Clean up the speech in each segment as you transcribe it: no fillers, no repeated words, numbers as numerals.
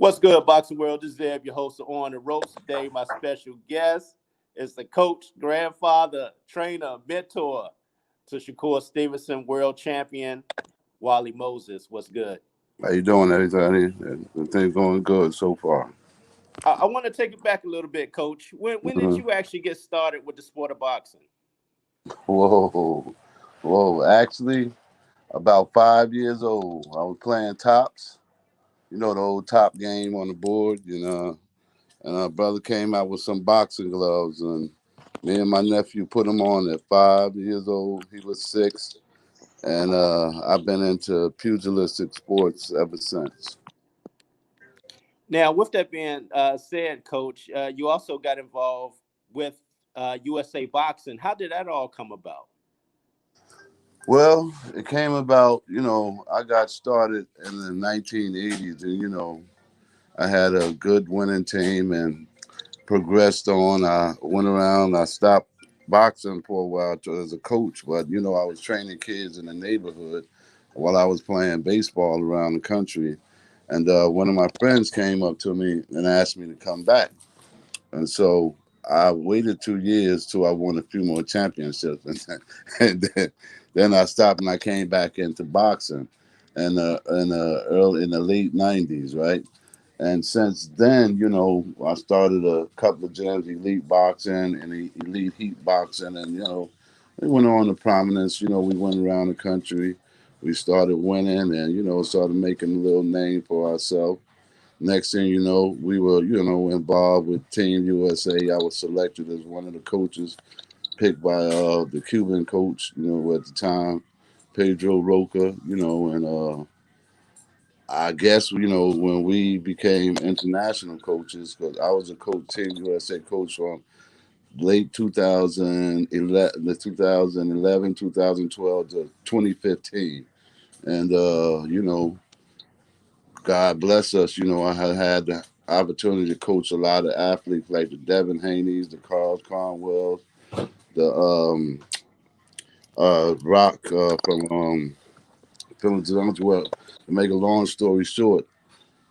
What's good, Boxing World? This is Zeb, your host of On the Ropes. Today, my special guest is the coach, grandfather, trainer, mentor to Shakur Stevenson, World Champion, Wali Moses. What's good? How you doing, everybody? The thing's going good so far. I want to take it back a little bit, Coach. When did Mhm. you actually get started with the sport of boxing? Whoa, whoa! Actually, about 5 years old, I was playing tops. You know the old top game on the board. And our brother came out with some boxing gloves, and me and my nephew put them on at 5 years old. He was 6, and I've been into pugilistic sports ever since. Now, with that being said, Coach, you also got involved with USA Boxing. How did that all come about? Well, it came about. I got started in the 1980s, and I had a good winning team and progressed on. I went around. I stopped boxing for a while as a coach, but I was training kids in the neighborhood while I was playing baseball around the country. And one of my friends came up to me and asked me to come back. And so I waited 2 years till I won a few more championships, and then I stopped and I came back into boxing, in the late '90s, right? And since then, I started a couple of gyms, elite boxing and elite heat boxing, and we went on to prominence. We went around the country, we started winning, and started making a little name for ourselves. Next thing you know, we were, involved with Team USA. I was selected as one of the coaches picked by the Cuban coach, at the time, Pedro Roca, and I guess, when we became international coaches, because I was a coach, Team USA coach from late 2011, 2012 to 2015. And, God bless us. I had the opportunity to coach a lot of athletes like the Devin Haney's, the Carl Conwells, the Rock from Philadelphia. Well, to make a long story short,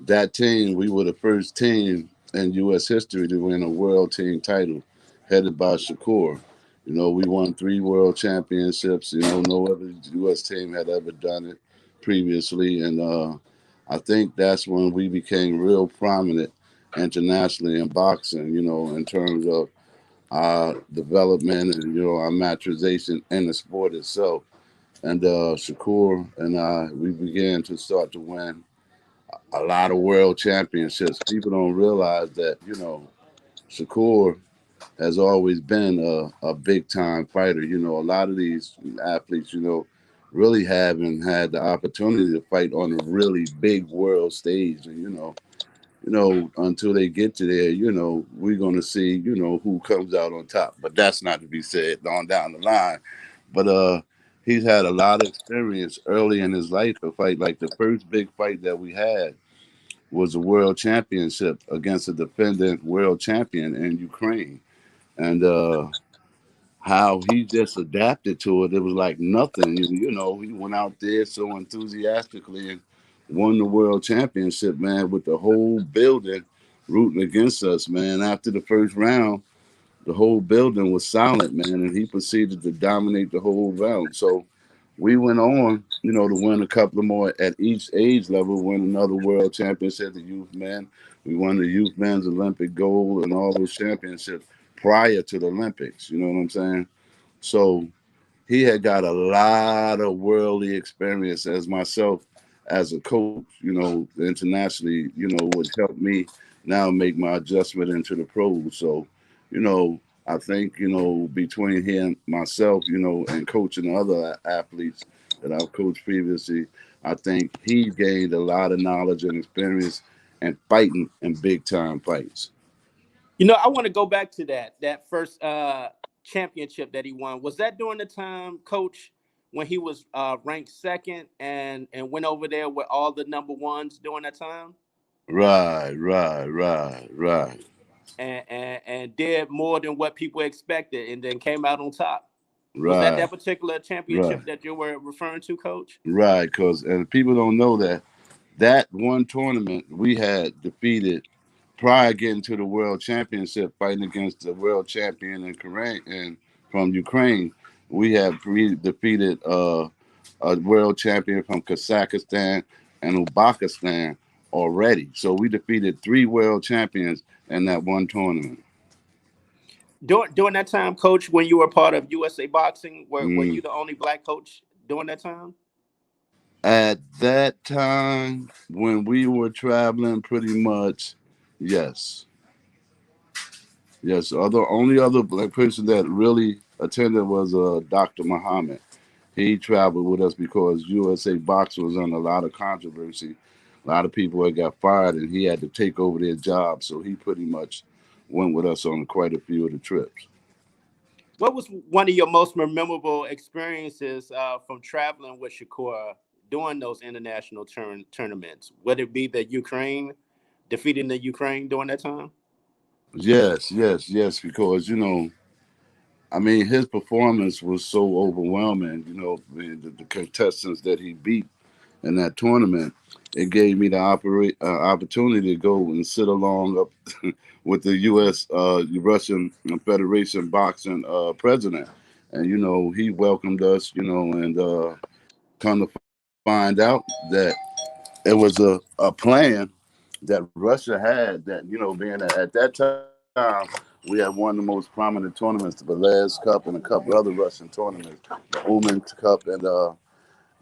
that team, we were the first team in U.S. history to win a world team title, headed by Shakur. We won 3 world championships. No other U.S. team had ever done it previously, and I think that's when we became real prominent internationally in boxing. In terms of our development and our maturization in the sport itself. And Shakur and I, we began to start to win a lot of world championships. People don't realize that, Shakur has always been a big time fighter. A lot of these athletes, really haven't had the opportunity to fight on a really big world stage. And, until they get to there, we're going to see, who comes out on top. But that's not to be said on down the line. But he's had a lot of experience early in his life to fight. Like the first big fight that we had was a world championship against a defendant world champion in Ukraine. And how he just adapted to it, it was like nothing. He went out there so enthusiastically and won the world championship, man, with the whole building rooting against us, man. After the first round, the whole building was silent, man, and he proceeded to dominate the whole round. So we went on, to win a couple of more at each age level, win another world championship, the youth men. We won the youth men's Olympic gold and all those championships prior to the Olympics. You know what I'm saying? So he had got a lot of worldly experience as myself as a coach, internationally, would help me now make my adjustment into the pros. So, I think, between him, myself, and coaching other athletes that I've coached previously, I think he gained a lot of knowledge and experience and fighting in big time fights. I want to go back to that first championship that he won. Was that during the time, Coach, when he was ranked second and went over there with all the number ones during that time? Right, right, right, right. And did more than what people expected and then came out on top. Was that Right, particular right, championship that you were referring to, Coach? right. Because and people don't know that that one tournament we had defeated prior getting to the world championship, fighting against the world champion in Korea and from Ukraine. We had defeated a world champion from Kazakhstan and Uzbekistan already. So we defeated 3 world champions in that one tournament. During that time, Coach, when you were part of USA Boxing, were Mm. you the only black coach during that time? At that time, when we were traveling, pretty much, yes, yes. Only other black person that really attended was Dr. Muhammad. He traveled with us because USA Boxing was under a lot of controversy. A lot of people had got fired, and he had to take over their job. So he pretty much went with us on quite a few of the trips. What was one of your most memorable experiences from traveling with Shakur during those international tournaments? Would it be the Ukraine, defeating the Ukraine during that time? Yes, yes, yes. Because I mean, his performance was so overwhelming. The contestants that he beat in that tournament, it gave me the opportunity to go and sit along up with the U.S. Russian Federation boxing president, and he welcomed us. And come to find out that it was a plan that Russia had. That being at that time we had one of the most prominent tournaments, the Velez Cup and a couple other Russian tournaments, the Uman Cup, and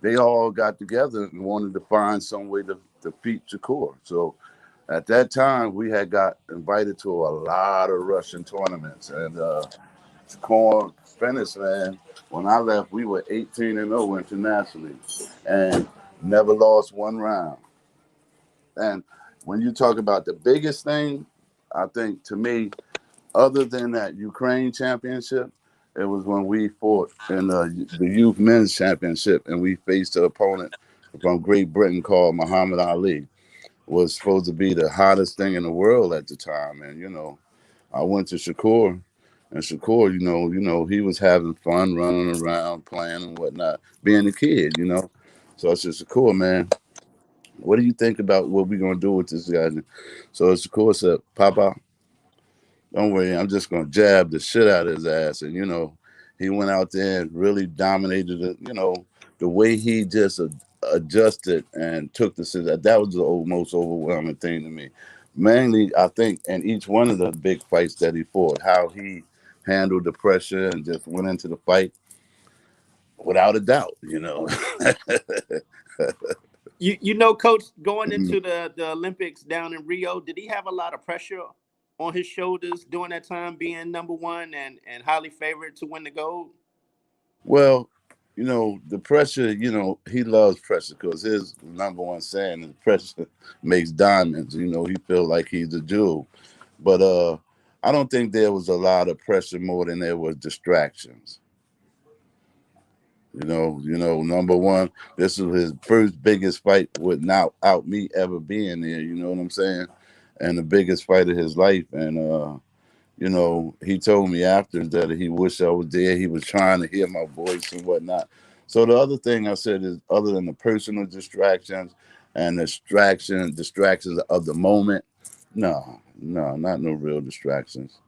they all got together and wanted to find some way to defeat Shakur. So at that time, we had got invited to a lot of Russian tournaments, and Shakur finished, man. When I left, we were 18-0 internationally, and never lost one round. And when you talk about the biggest thing, I think to me, other than that Ukraine championship, it was when we fought in the youth men's championship, and we faced an opponent from Great Britain called Muhammad Ali. Was supposed to be the hottest thing in the world at the time, and I went to Shakur, and Shakur, he was having fun running around, playing and whatnot, being a kid. So I said, Shakur, man, what do you think about what we're gonna do with this guy? So Shakur said, Papa, don't worry, I'm just gonna jab the shit out of his ass. And he went out there and really dominated it. The way he just adjusted and took the shit. That was the most overwhelming thing to me. Mainly, I think, in each one of the big fights that he fought, how he handled the pressure and just went into the fight without a doubt. Coach, going into the Olympics down in Rio, did he have a lot of pressure on his shoulders during that time, being number one and highly favored to win the gold? Well, the pressure, he loves pressure because his number one saying is pressure makes diamonds. He feel like he's a jewel. But I don't think there was a lot of pressure more than there was distractions. Number one, this was his first biggest fight without me ever being there. You know what I'm saying? And the biggest fight of his life. And he told me after that he wished I was there. He was trying to hear my voice and whatnot. So the other thing I said is, other than the personal distractions and distractions of the moment, no, not no real distractions.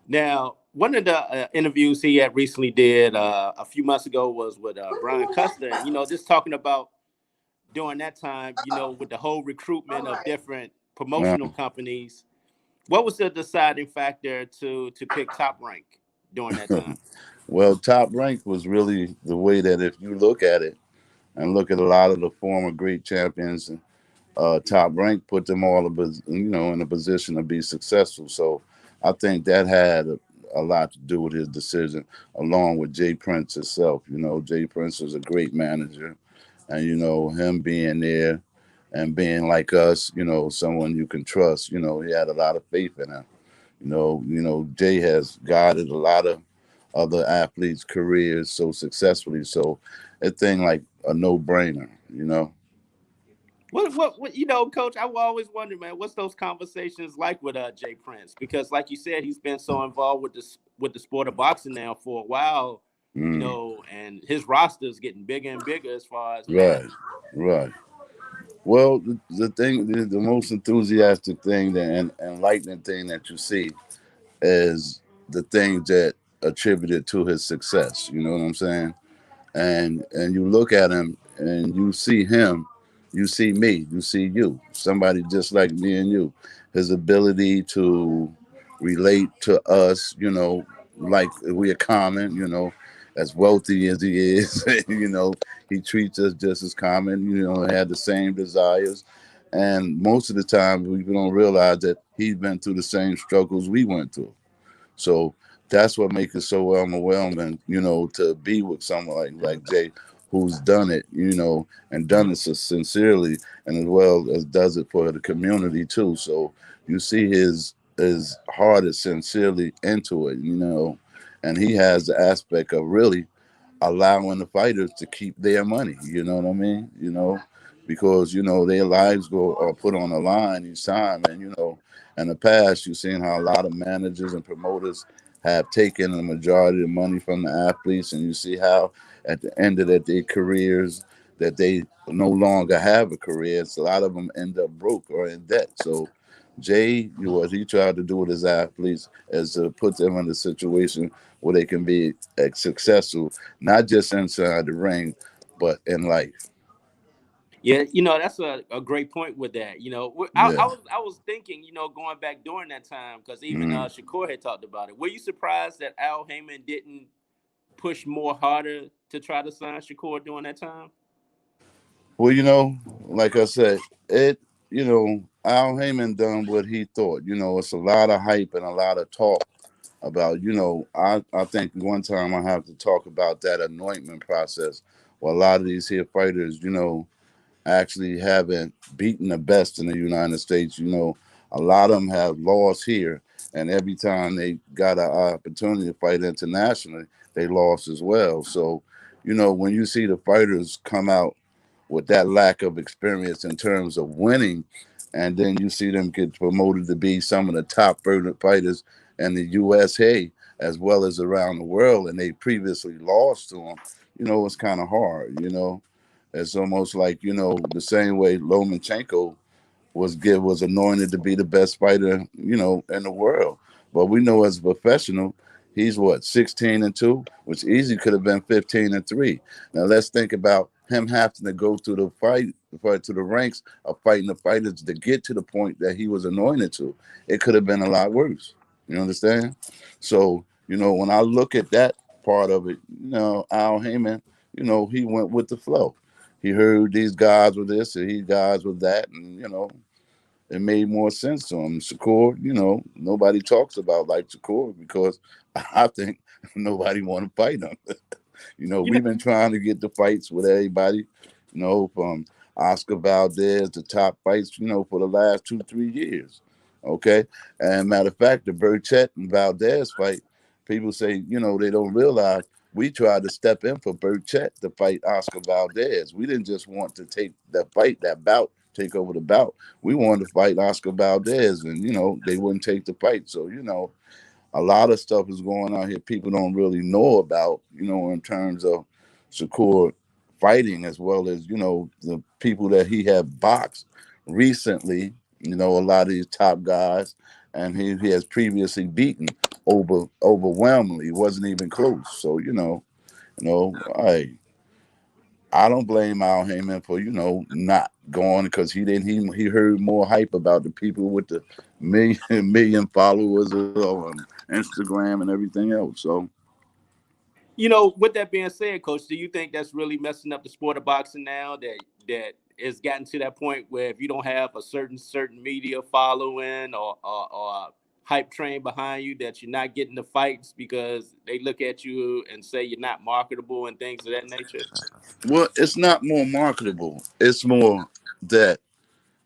Now, one of the interviews he had recently did a few months ago was with Brian Custer. Just talking about during that time, with the whole recruitment of different promotional Uh, companies. What was the deciding factor to pick Top Rank during that time? well, Top Rank was really the way that if you look at it and look at a lot of the former great champions, Top Rank put them all in a position to be successful. So I think that had a lot to do with his decision, along with Jay Prince himself. Jay Prince was a great manager, and him being there and being like us, someone you can trust. He had a lot of faith in him. Jay has guided a lot of other athletes' careers so successfully. So a thing like a no-brainer. What Coach? I will always wonder, man, what's those conversations like with Jay Prince? Because, like you said, he's been so involved with the sport of boxing now for a while, Mm, and his roster is getting bigger and bigger as far as right, right. Well, the thing, the most enthusiastic thing and enlightening thing that you see is the things that attributed to his success. You know what I'm saying? And you look at him and you see him, you see me, you see you, somebody just like me and you. His ability to relate to us, like we are common, as wealthy as he is, he treats us just as common, had the same desires. And most of the time, we don't realize that he's been through the same struggles we went through. So that's what makes it so overwhelming, to be with someone like Jay, who's done it, and done it so sincerely, and as well as does it for the community too. So you see his heart is sincerely into it, and he has the aspect of really allowing the fighters to keep their money. You know what I mean? Because their lives go are put on the line each time, and in the past you've seen how a lot of managers and promoters have taken the majority of the money from the athletes, and you see how at the end of their careers that they no longer have a career. So a lot of them end up broke or in debt. So Jay, what he tried to do with his athletes is to put them in a situation where they can be successful, not just inside the ring, but in life. Yeah, that's a great point with that. Yeah. I was thinking, going back during that time, because even Mm. Shakur had talked about it. Were you surprised that Al Heyman didn't push more harder to try to sign Shakur during that time? Well, like I said, Al Heyman done what he thought. It's a lot of hype and a lot of talk about, I think one time I have to talk about that anointment process where a lot of these here fighters, actually haven't beaten the best in the United States. A lot of them have lost here, and every time they got an opportunity to fight internationally, they lost as well. So, when you see the fighters come out with that lack of experience in terms of winning, and then you see them get promoted to be some of the top fighters in the USA as well as around the world, and they previously lost to them, it's kind of hard. It's almost like the same way Lomachenko was anointed to be the best fighter in the world. But we know as a professional, he's what 16-2, which easily could have been 15-3. Now let's think about him having to go through fight to the ranks of fighting the fighters to get to the point that he was anointed to. It could have been a lot worse. You understand? So when I look at that part of it, Al Heyman, he went with the flow. He heard these guys with this and these guys with that, and it made more sense to him. Shakur, nobody talks about like Shakur because I think nobody want to fight him. You know, We've been trying to get the fights with everybody, from Oscar Valdez to top fights, for the last 2, 3 years. Okay. And matter of fact, the Burchett and Valdez fight, people say, they don't realize we tried to step in for Burchett to fight Oscar Valdez. We didn't just want to take that fight, that bout, take over the bout. We wanted to fight Oscar Valdez, and they wouldn't take the fight. So a lot of stuff is going on here people don't really know about, in terms of Shakur fighting as well as, the people that he had boxed recently, a lot of these top guys, and he has previously beaten overwhelmingly. It wasn't even close. So, I don't blame Al Heyman for not going because he didn't he heard more hype about the people with the million million followers on Instagram and everything else. So with that being said, Coach, do you think that's really messing up the sport of boxing now? That it's gotten to that point where if you don't have a certain media following or a hype train behind you, that you're not getting the fights because they look at you and say you're not marketable and things of that nature. well, it's not more marketable. It's more that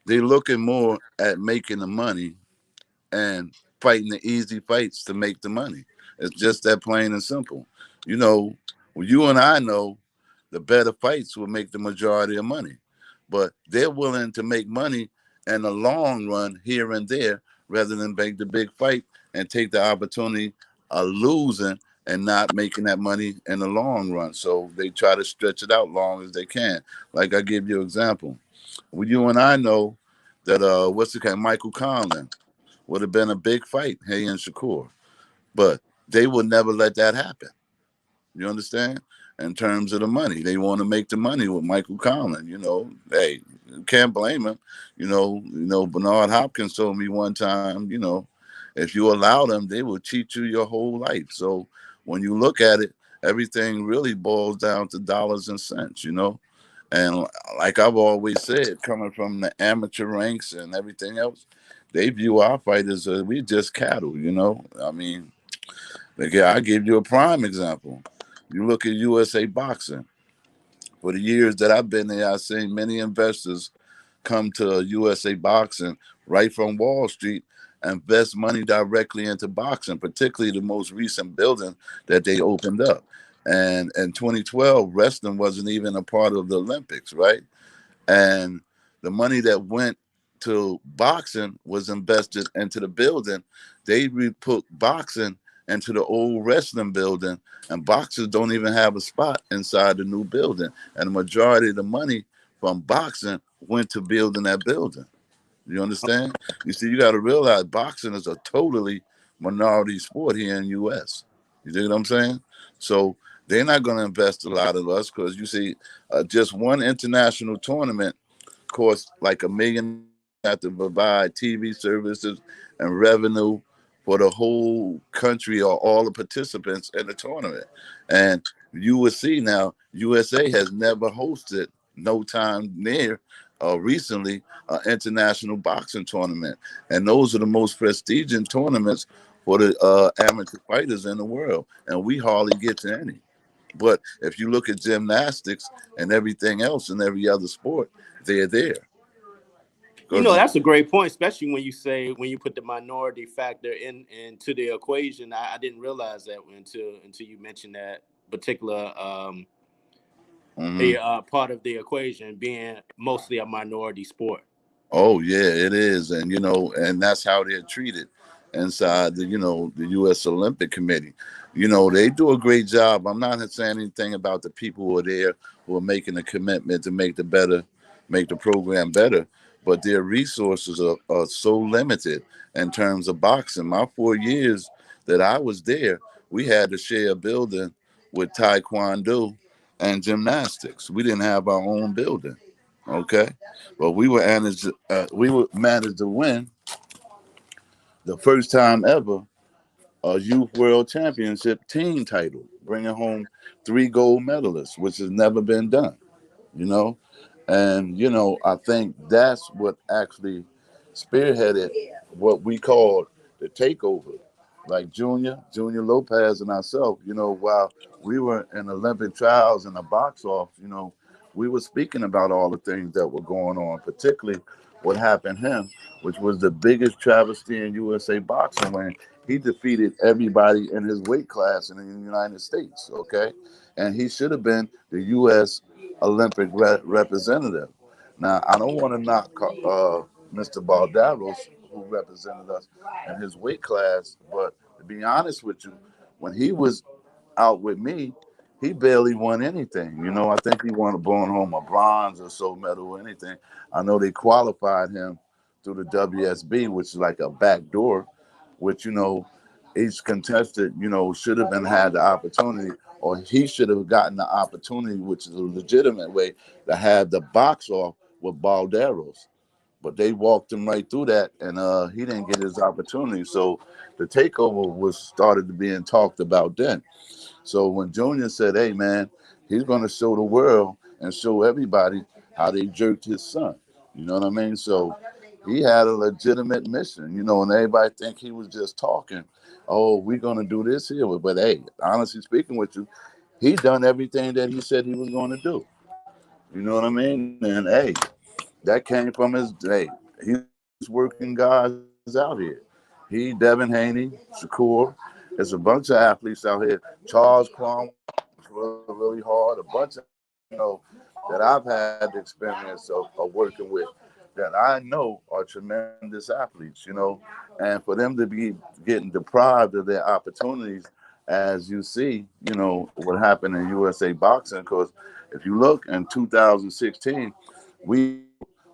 they're looking more at making the money and fighting the easy fights to make the money. It's just that plain and simple. Well, you and I know the better fights will make the majority of money, but they're willing to make money in the long run here and there rather than make the big fight and take the opportunity of losing and not making that money in the long run. So they try to stretch it out long as they can. Like I give you an example. Well, you and I know that what's the guy, Michael Conlon, would have been a big fight, he and Shakur. But they would never let that happen. You understand? In terms of the money, they want to make the money with Michael Conlon. Hey, you can't blame him. Bernard Hopkins told me one time, if you allow them, they will cheat you your whole life. So when you look at it, everything really boils down to dollars and cents. And like I've always said, coming from the amateur ranks and everything else, they view our fighters as we just cattle. I mean, I give you a prime example. You look at USA Boxing. For the years that I've been there, I've seen many investors come to USA Boxing right from Wall Street and invest money directly into boxing, particularly the most recent building that they opened up. And in 2012, wrestling wasn't even a part of the Olympics, right? And the money that went to boxing was invested into the building. They put boxing into the old wrestling building, and boxers don't even have a spot inside the new building. And the majority of the money from boxing went to building that building. You understand? You see, you got to realize boxing is a totally minority sport here in the U.S. You dig what I'm saying? So they're not going to invest a lot of us because you see, just one international tournament costs like $1 million. Have to provide TV services and revenue for the whole country or all the participants in the tournament. And you will see now, USA has never hosted, no time near recently, an international boxing tournament. And those are the most prestigious tournaments for the amateur fighters in the world. And we hardly get to any. But if you look at gymnastics and everything else in every other sport, they're there. That's a great point, especially when you put the minority factor into the equation. I didn't realize that until you mentioned that particular Mm-hmm. part of the equation being mostly a minority sport. Oh yeah, it is, and that's how they're treated inside the U.S. Olympic Committee. They do a great job. I'm not saying anything about the people who are there who are making a commitment to make the program better, but their resources are so limited in terms of boxing. My 4 years that I was there, we had to share a building with Taekwondo and gymnastics. We didn't have our own building. Okay, but we were managed to win the first time ever a youth world championship team title, bringing home 3 gold medalists, which has never been done. You know, and I think that's what actually spearheaded what we called the takeover. Like Junior Lopez, and ourselves, while we were in Olympic trials in the box off, we were speaking about all the things that were going on, particularly what happened to him, which was the biggest travesty in USA boxing when he defeated everybody in his weight class in the United States. Okay, and he should have been the U.S. Olympic representative. Now, I don't want to knock Mr. Baldaros, who represented us in his weight class, but to be honest with you, when he was out with me, he barely won anything. I think he won brought home a bronze or so medal or anything. I know they qualified him through the WSB, which is like a back door, which each contestant should have been had the opportunity, or he should have gotten the opportunity, which is a legitimate way to have the box off with Balderos. But they walked him right through that, and he didn't get his opportunity. So the takeover was started to being talked about then. So when Junior said, "Hey man, he's going to show the world and show everybody how they jerked his son," you know what I mean? So he had a legitimate mission, and everybody think he was just talking. Oh, we're going to do this here, but hey, honestly speaking with you, he done everything that he said he was going to do. You know what I mean? And hey, that came from he's working guys out here. He, Devin Haney, Shakur, there's a bunch of athletes out here. Charles Cromwell really hard. A bunch of that I've had the experience of working with that I know are tremendous athletes. And for them to be getting deprived of their opportunities, as you see, what happened in USA boxing. Because if you look in 2016, we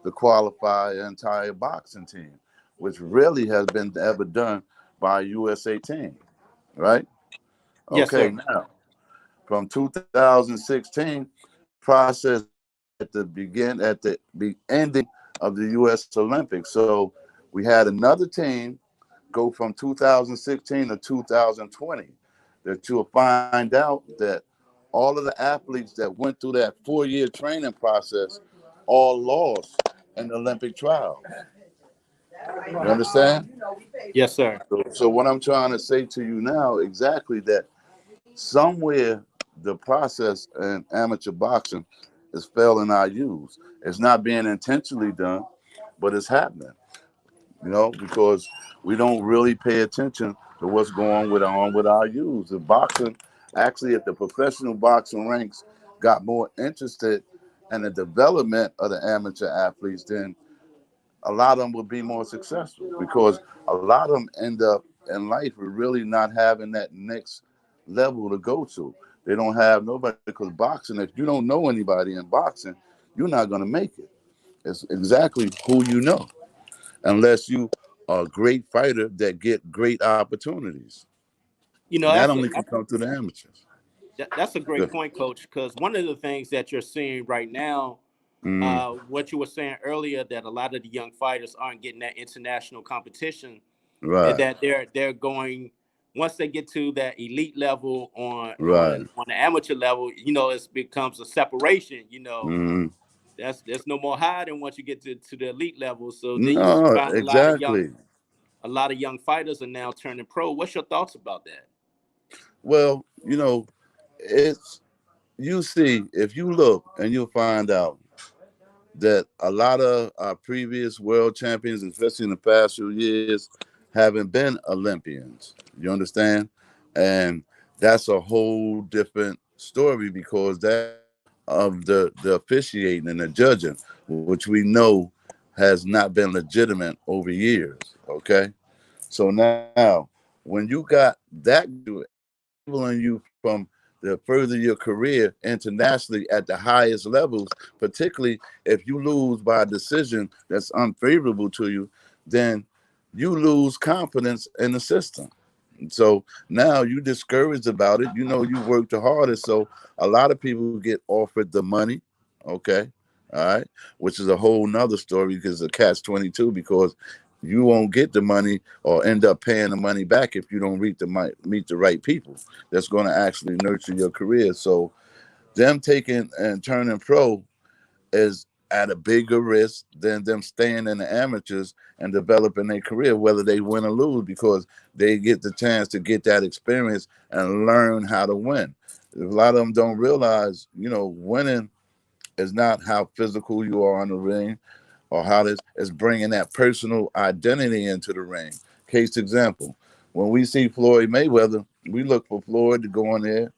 to qualify an entire boxing team, which really has been ever done by a USA team, right? Yes, Okay, sir. now from 2016, process at the ending of the U.S. Olympics. So we had another team go from 2016 to 2020. That you'll find out that all of the athletes that went through that 4-year training process all lost in the Olympic trials. You understand? Yes, sir. So what I'm trying to say to you now, exactly that somewhere the process in amateur boxing is failing our youth. It's not being intentionally done, but it's happening. Because we don't really pay attention to what's going on with our youth. The boxing, actually, if the professional boxing ranks got more interested in the development of the amateur athletes, then a lot of them would be more successful because a lot of them end up in life with really not having that next level to go to. They don't have nobody because boxing, if you don't know anybody in boxing, you're not going to make it. It's exactly who you know, unless you are a great fighter that get great opportunities. You know, And that only can come through the amateurs. that's a Yeah. great point, Coach. Because one of the things that you're seeing right now, Mm, what you were saying earlier, that a lot of the young fighters aren't getting that international competition, and right, that they're going once they get to that elite level on right. the amateur level. You know, it becomes a separation. You know, Mm. there's no more hiding once you get to the elite level. So then you No, find exactly. a lot of young fighters are now turning pro. What's your thoughts about that? Well, it's you see, if you look and you'll find out that a lot of our previous world champions, especially in the past few years, haven't been Olympians. You understand? And that's a whole different story because that of the officiating and the judging, which we know has not been legitimate over years. Okay. So now when you got that enabling you from the further your career internationally at the highest levels, particularly if you lose by a decision that's unfavorable to you, then you lose confidence in the system. So now you discouraged about it. You know you worked the hardest. So a lot of people get offered the money, okay, all right, which is a whole nother story because of catch 22 because you won't get the money or end up paying the money back if you don't meet the right people that's going to actually nurture your career. So them taking and turning pro is at a bigger risk than them staying in the amateurs and developing their career, whether they win or lose, because they get the chance to get that experience and learn how to win. A lot of them don't realize, winning is not how physical you are on the ring or how this is bringing that personal identity into the ring. Case example, when we see Floyd Mayweather, we look for Floyd to go in there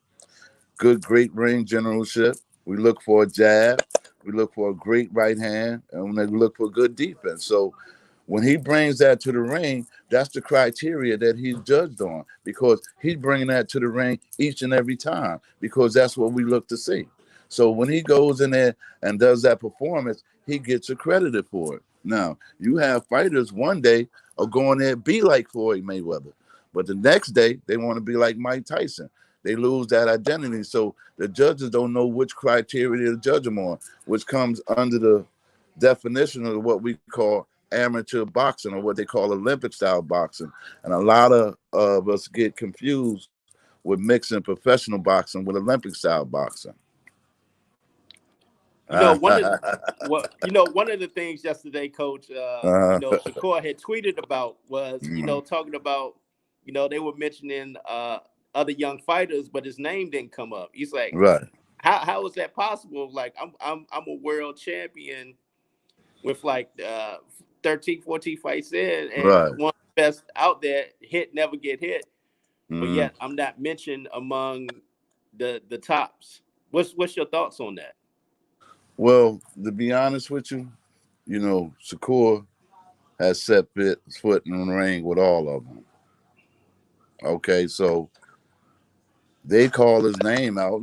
good, great ring generalship. We look for a jab. We look for a great right hand, and we look for good defense. So when he brings that to the ring, that's the criteria that he's judged on because he's bringing that to the ring each and every time because that's what we look to see. So when he goes in there and does that performance, he gets accredited for it. Now, you have fighters one day are going there be like Floyd Mayweather, but the next day they want to be like Mike Tyson. They lose that identity. So the judges don't know which criteria to judge them on, which comes under the definition of what we call amateur boxing or what they call Olympic style boxing. And a lot of us get confused with mixing professional boxing with Olympic style boxing. You know, one of the things yesterday, Coach, Shakur had tweeted about was, talking about, they were mentioning other young fighters, but his name didn't come up. He's like, Right, how is that possible? Like, I'm a world champion with like 13, 14 fights in, and right. one of the best out there, never get hit, but Mm. yet I'm not mentioned among the tops. What's your thoughts on that? Well, to be honest with you, Shakur has set foot in the ring with all of them. Okay, so they call his name out.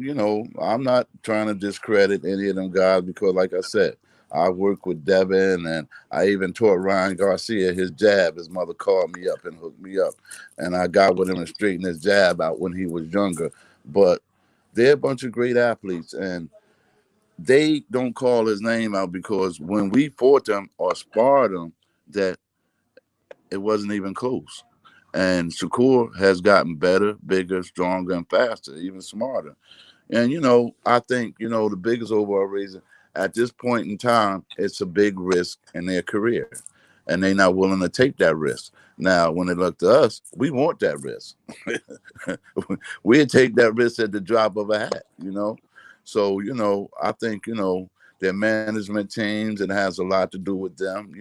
I'm not trying to discredit any of them guys because, like I said, I worked with Devin, and I even taught Ryan Garcia his jab. His mother called me up and hooked me up, and I got with him and straightened his jab out when he was younger. But they're a bunch of great athletes, and they don't call his name out because when we fought them or sparred them, that it wasn't even close. And Shakur has gotten better, bigger, stronger, and faster, even smarter. And I think the biggest overall reason at this point in time, it's a big risk in their career, and they're not willing to take that risk. Now, when they look to us, we want that risk. We'd take that risk at the drop of a hat. So I think their management teams, it has a lot to do with them.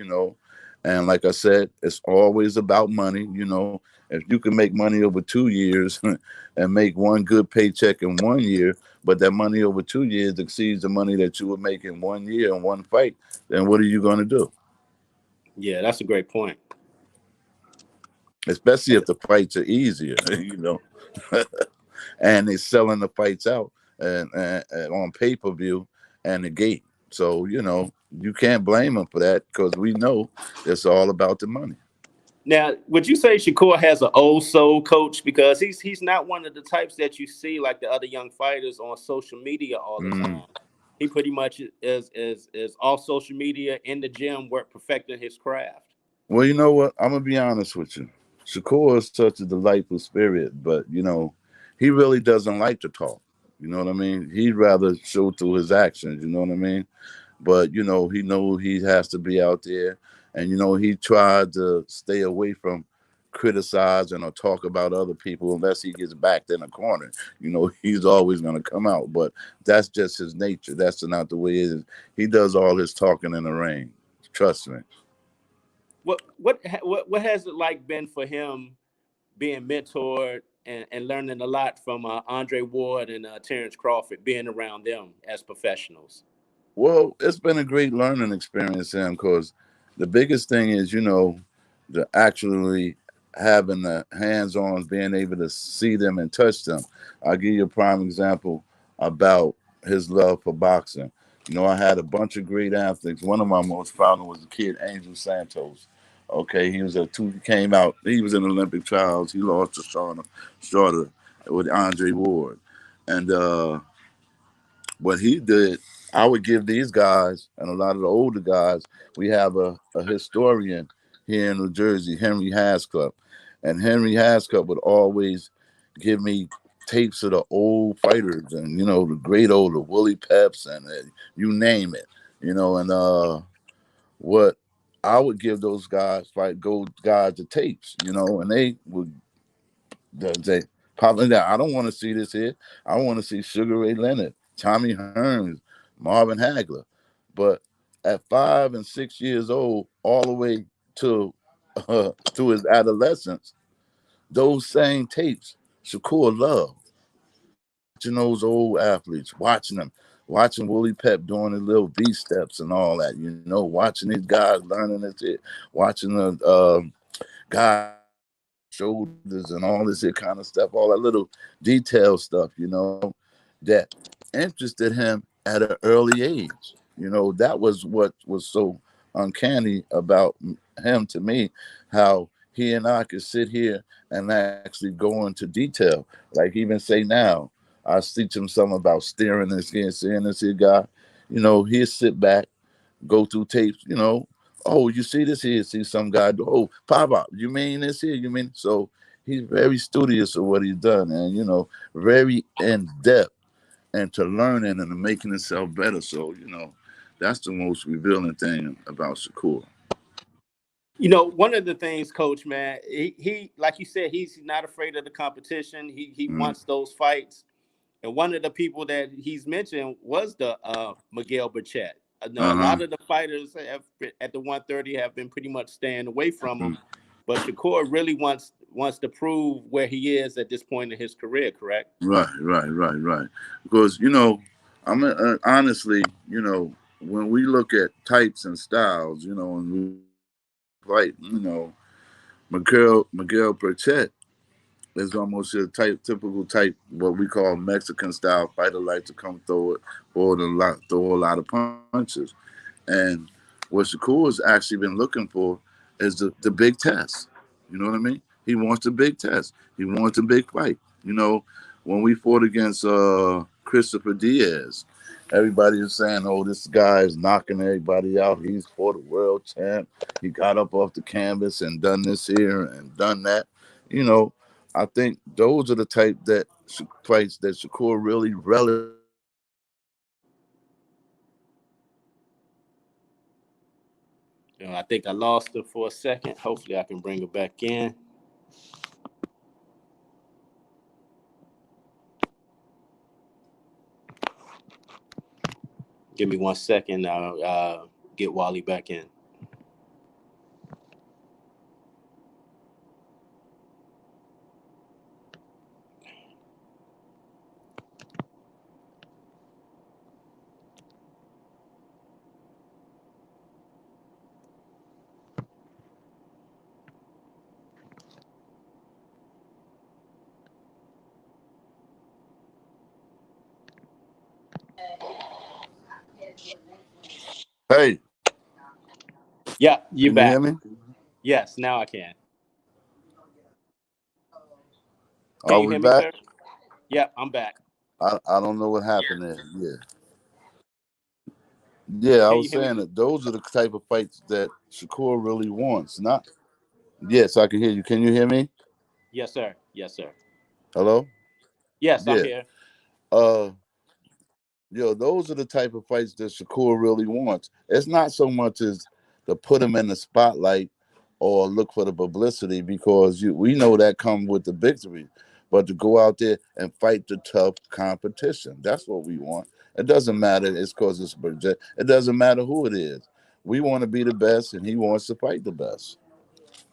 And like I said, it's always about money. If you can make money over 2 years and make one good paycheck in 1 year, but that money over 2 years exceeds the money that you would make in 1 year in one fight, then what are you going to do? Yeah, that's a great point. Especially if the fights are easier, and they're selling the fights out and on pay-per-view and the gate. So, you can't blame them for that because we know it's all about the money. Now, would you say Shakur has an old soul, coach? Because he's not one of the types that you see like the other young fighters on social media all the Mm. time. He pretty much is off social media in the gym, work perfecting his craft. Well, you know what? I'm gonna be honest with you. Shakur is such a delightful spirit, but he really doesn't like to talk. You know what I mean? He'd rather show through his actions. You know what I mean? But he knows he has to be out there, and he tried to stay away from criticizing or talk about other people unless he gets backed in a corner. He's always going to come out, but that's just his nature. That's not the way it is. He does all his talking in the ring. Trust me. What has it like been for him being mentored and learning a lot from Andre Ward and Terrance Crawford, being around them as professionals? Well, it's been a great learning experience, Sam, because the biggest thing is, the actually having the hands-on, being able to see them and touch them. I'll give you a prime example about his love for boxing. I had a bunch of great athletes. One of my most proud was the kid Angel Santos. Okay, he was he came out. He was in the Olympic trials. He lost to Shorter with Andre Ward, and what he did, I would give these guys and a lot of the older guys. We have a historian here in New Jersey, Henry Hascup, and Henry Hascup would always give me tapes of the old fighters and the great old the Willie Peps and you name it, and what I would give those guys the tapes, and they would they probably that I don't want to see this here. I want to see Sugar Ray Leonard, Tommy Hearns, Marvin Hagler. But at 5 and 6 years old, all the way to to his adolescence, those same tapes, Shakur loved watching those old athletes, watching Willie Pep doing his little V steps and all that. Watching these guys learning this shit, watching the guys shoulders and all this here kind of stuff, all that little detail stuff, that interested him at an early age. That was what was so uncanny about him to me, how he and I could sit here and actually go into detail. Like even say now, I teach him something about steering this here, seeing this here guy. He'll sit back, go through tapes, oh, you see this here, see some guy do, oh, pop up, you mean this here, you mean? So he's very studious of what he's done and, very in depth into learning and making himself better. So, that's the most revealing thing about Shakur. One of the things, Coach, man, he like you said, he's not afraid of the competition. He Mm. wants those fights. And one of the people that he's mentioned was the Miguel Burchett. A Uh-huh. lot of the fighters at the 130 have been pretty much staying away from him, Mm. but Shakur really wants to prove where he is at this point in his career. Correct? Right. Because, I'm honestly, when we look at types and styles, and we fight, Miguel Burchett is almost a typical type, what we call Mexican style fighter, like to come throw a lot of punches. And what Shakur's actually been looking for is the big test. You know what I mean? He wants the big test. He wants the big fight. You know, when we fought against Christopher Diaz, everybody was saying, "Oh, this guy is knocking everybody out. He's for the world champ. He got up off the canvas and done this here and done that." You know, I think those are the type that fights that Shakur really relishes. I think I lost her for a second. Hopefully, I can bring her back in. Give me 1 second. I'll get Wally back in. Hey, Yeah, you can you hear back. me? Yes, now I can. Can Are you we hear me, back? sir? Yep, I'm back. I don't know what happened there. Yeah. Yeah, I Can was you hear me? saying that those are the type of fights that Shakur really wants. Not yes, I can hear you. Can you hear me? Yes, sir. Yes, sir. Hello? Yes, I'm Yeah. here. Uh those are the type of fights that Shakur really wants. It's not so much as to put him in the spotlight or look for the publicity because we know that comes with the victory. But to go out there and fight the tough competition. That's what we want. It doesn't matter. It's because it's a project. It doesn't matter who it is. We want to be the best and he wants to fight the best.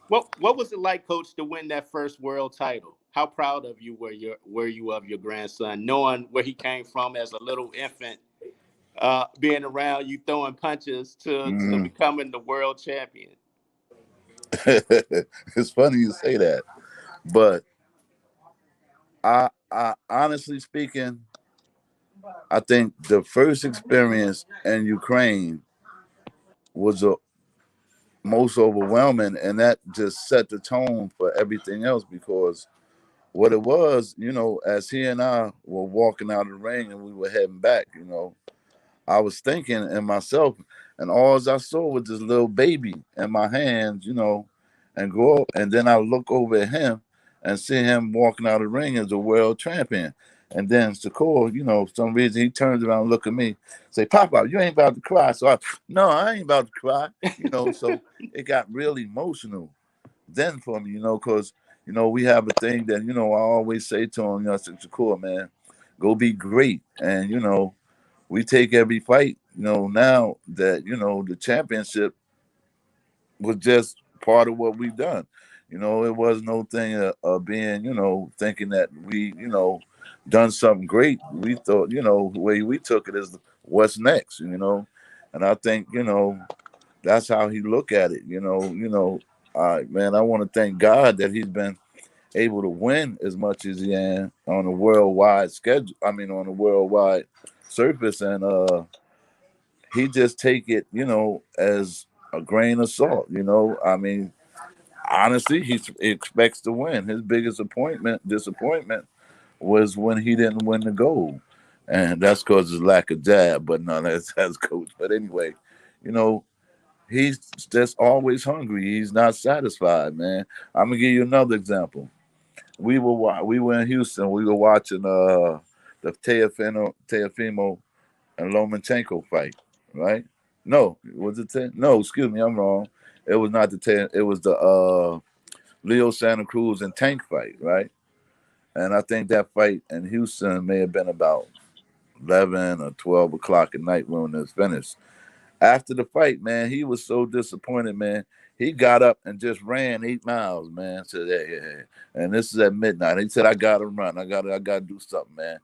What was it like, Coach, to win that first world title? How proud of you were you of your grandson, knowing where he came from as a little infant, being around you, throwing punches to Mm. becoming the world champion? It's funny you say that, but I honestly speaking, I think the first experience in Ukraine was the most overwhelming, and that just set the tone for everything else because what it was, as he and I were walking out of the ring and we were heading back, I was thinking in myself, and all I saw was this little baby in my hands, and go up, and then I look over at him and see him walking out of the ring as a world champion. And then Shakur, for some reason he turns around and look at me, say, "Papa, you ain't about to cry." So no, I ain't about to cry, So it got really emotional then for me, because we have a thing that I always say to him, I said, "Shakur, man, go be great," and we take every fight, now that, the championship was just part of what we've done. It was no thing of being, thinking that we, done something great. We thought, the way we took it is what's next, and I think, that's how he look at it, man, I want to thank God that he's been able to win as much as he can on a worldwide schedule. I mean, on a worldwide surface, and he just take it, as a grain of salt. I mean, honestly, he expects to win. His biggest disappointment was when he didn't win the gold, and that's because his lack of jab. But no, that's coach. But anyway, you know, he's just always hungry. He's not satisfied, man. I'm gonna give you another example. We were in Houston. We were watching the Teofimo and Lomachenko fight, right? No, was it ten? No, excuse me, I'm wrong. It was not the ten. It was the Leo Santa Cruz and Tank fight, right? And I think that fight in Houston may have been about 11 or 12 o'clock at night when it was finished. After the fight, man, he was so disappointed, man. He got up and just ran 8 miles, man. Said, hey. And this is at midnight. He said, I gotta run. I gotta do something, man.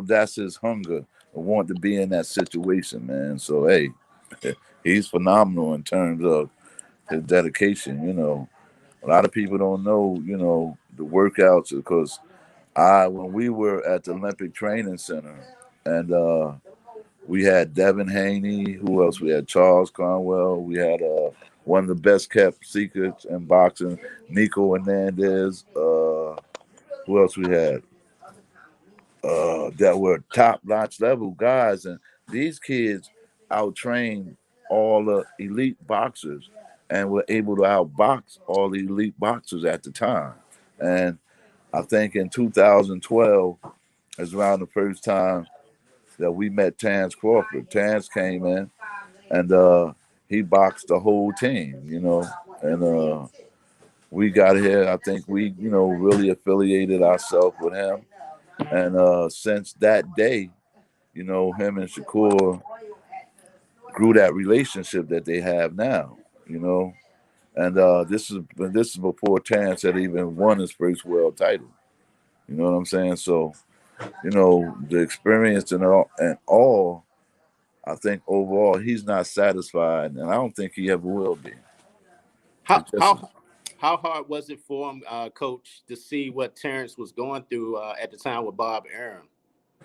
That's his hunger. I want to be in that situation, man. So hey, he's phenomenal in terms of his dedication. A lot of people don't know, the workouts because when we were at the Olympic Training Center and We had Devin Haney. Who else? We had Charles Conwell. We had one of the best kept secrets in boxing, Nico Hernandez. Who else we had? That were top notch level guys, and these kids outtrained all the elite boxers and were able to outbox all the elite boxers at the time. And I think in 2012 is around the first time that we met Terrance Crawford. Terrance came in and he boxed the whole team, and we got here. I think we, really affiliated ourselves with him. And since that day, him and Shakur grew that relationship that they have now, you know. And this is before Terrance had even won his first world title. You know what I'm saying? So, the experience and all, I think overall he's not satisfied, and I don't think he ever will be. How It's just how how hard was it for him, Coach, to see what Terrence was going through at the time with Bob Arum?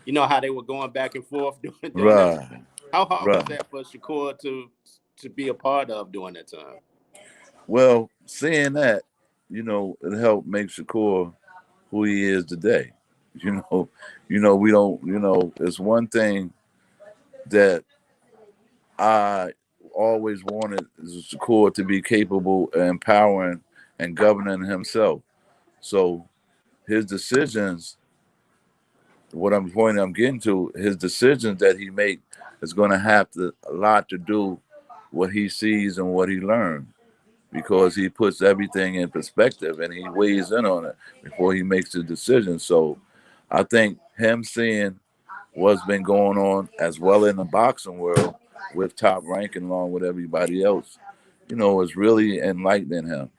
You know how they were going back and forth during that time. right, How hard was right. that for Shakur to be a part of during that time? Well, seeing that, it helped make Shakur who he is today. You know, we don't. It's one thing that I always wanted Shakur to be capable of empowering and governing himself. So his decisions, what I'm getting to, his decisions that he make is going to have a lot to do what he sees and what he learned because he puts everything in perspective and he weighs in on it before he makes a decision. So I think him seeing what's been going on as well in the boxing world with Top Ranking along with everybody else, is really enlightening him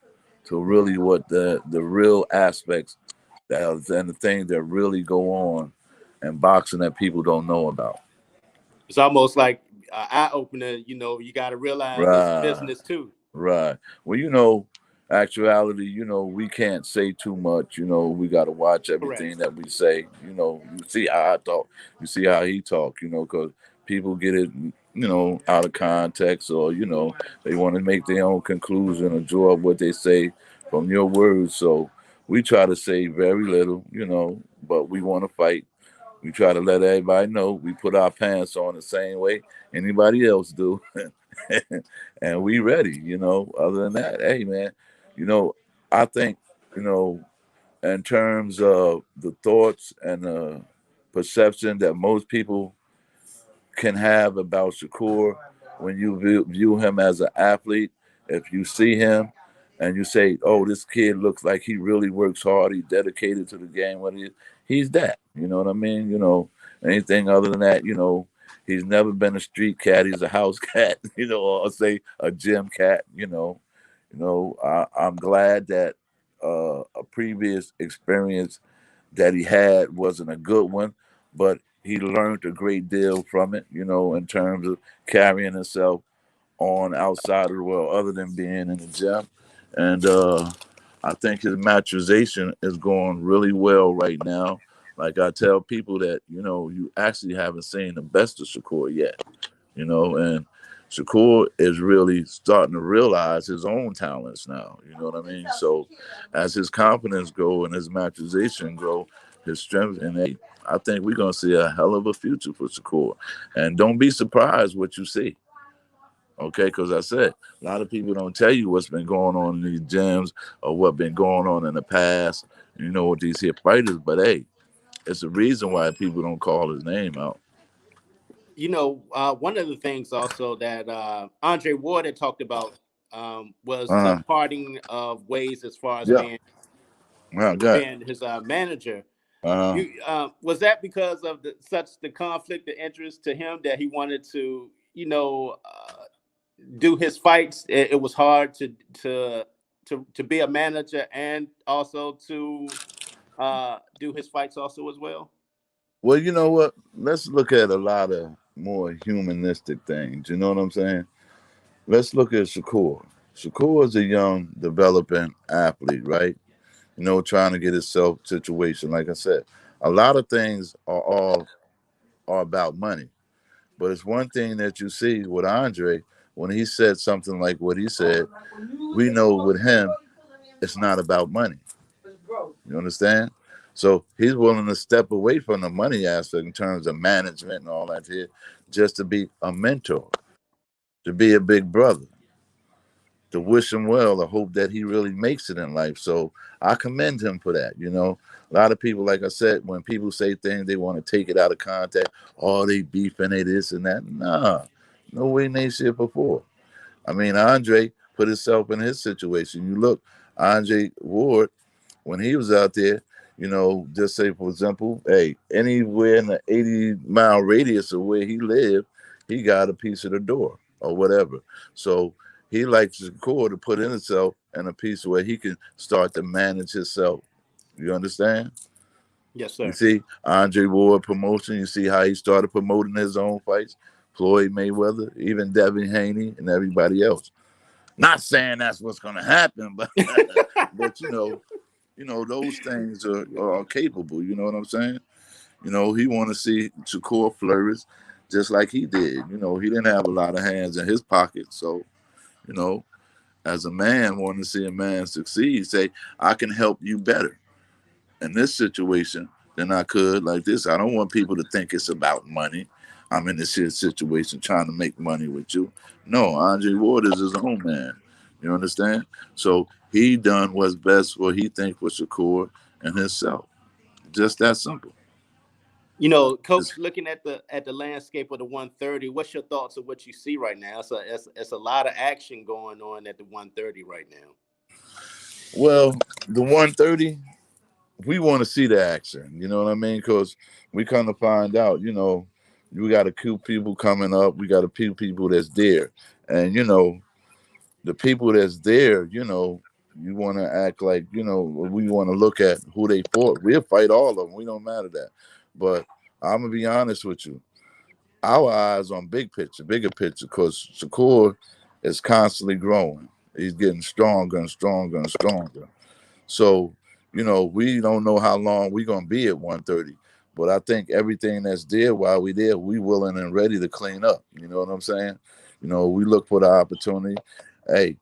to really what the real aspects and the things that really go on in boxing that people don't know about. It's almost like an eye opener. You got to realize it's Right. business too. Right. Well, actuality, we can't say too much. We got to watch Correct. everything that we say. You see how I talk, you see how he talk. Because people get it, out of context, or they want to make their own conclusion or draw up what they say from your words. So we try to say very little, but we want to fight. We try to let everybody know we put our pants on the same way anybody else do. And we ready, Other than that, hey man, you know, I think, you know, in terms of the thoughts and the perception that most people can have about Shakur when you view him as an athlete. If you see him and you say, "Oh, this kid looks like he really works hard. He's dedicated to the game. He's that." You know what I mean? Anything other than that, he's never been a street cat. He's a house cat. Or say a gym cat. I'm glad that a previous experience that he had wasn't a good one, but he learned a great deal from it, in terms of carrying himself on outside of the world other than being in the gym. And I think his maturation is going really well right now. Like I tell people that, you actually haven't seen the best of Shakur yet, and Shakur is really starting to realize his own talents now. You know what I mean? So as his confidence grow and his maturation grow, his strength, and hey, I think we're gonna see a hell of a future for Shakur. And don't be surprised what you see. Okay, because I said a lot of people don't tell you what's been going on in these gyms or what been going on in the past. With these hip fighters, but hey, it's a reason why people don't call his name out. One of the things also that Andre Ward had talked about was Uh the huh. parting of ways as far as Yeah. Good. being his manager. Uh huh. You Was that because of the conflict of interest to him that he wanted to, do his fights? It was hard to be a manager and also to do his fights also as well. Well, you know what? Let's look at a lot of more humanistic things. You know what I'm saying? Let's look at Shakur. Shakur is a young, developing athlete, right? Trying to get himself situation. Like I said, a lot of things are about money. But it's one thing that you see with Andre when he said something like what he said. We know with him, it's not about money. You understand? So he's willing to step away from the money aspect in terms of management and all that here, just to be a mentor, to be a big brother, to wish him well, to hope that he really makes it in life. So I commend him for that. You know, a lot of people, like I said, when people say things, they want to take it out of context. Oh, they beefing, they this and that. Nah, no way they shit before. I mean, Andre put himself in his situation. You look, Andre Ward, when he was out there, you know, just say, for example, hey, anywhere in the 80-mile radius of where he lived, he got a piece of the door or whatever. So he likes Shakur to put in himself in a piece where he can start to manage himself. You understand? Yes, You sir. see Andre Ward promotion. You see how he started promoting his own fights. Floyd Mayweather, even Devin Haney, and everybody else. Not saying that's what's going to happen, but but you know those things are capable. You know what I'm saying? You know he want to see Shakur flourish, just like he did. You know he didn't have a lot of hands in his pocket, so you know as a man wanting to see a man succeed, say I can help you better in this situation than I could like this. I don't want people to think it's about money. I'm in this here situation trying to make money with you. No, Andre Ward is his own man. You understand? So he done what's best what he think for Shakur and himself. Just that simple. You know, Coach, It's- looking at the landscape of the 130, what's your thoughts of what you see right now? It's a lot of action going on at the 130 right now. well, the 130, we want to see the action. You know what I mean? Because we kind of find out, we got a few people coming up. We got a few people that's there. And, the people that's there, you want to act like, we want to look at who they fought. We'll fight all of them. We don't matter that. But I'm going to be honest with you. Our eyes on bigger picture, because Shakur is constantly growing. He's getting stronger and stronger and stronger. So, we don't know how long we're going to be at 130. But I think everything that's there while we there, we willing and ready to clean up. You know what I'm saying? We look for the opportunity. Hey,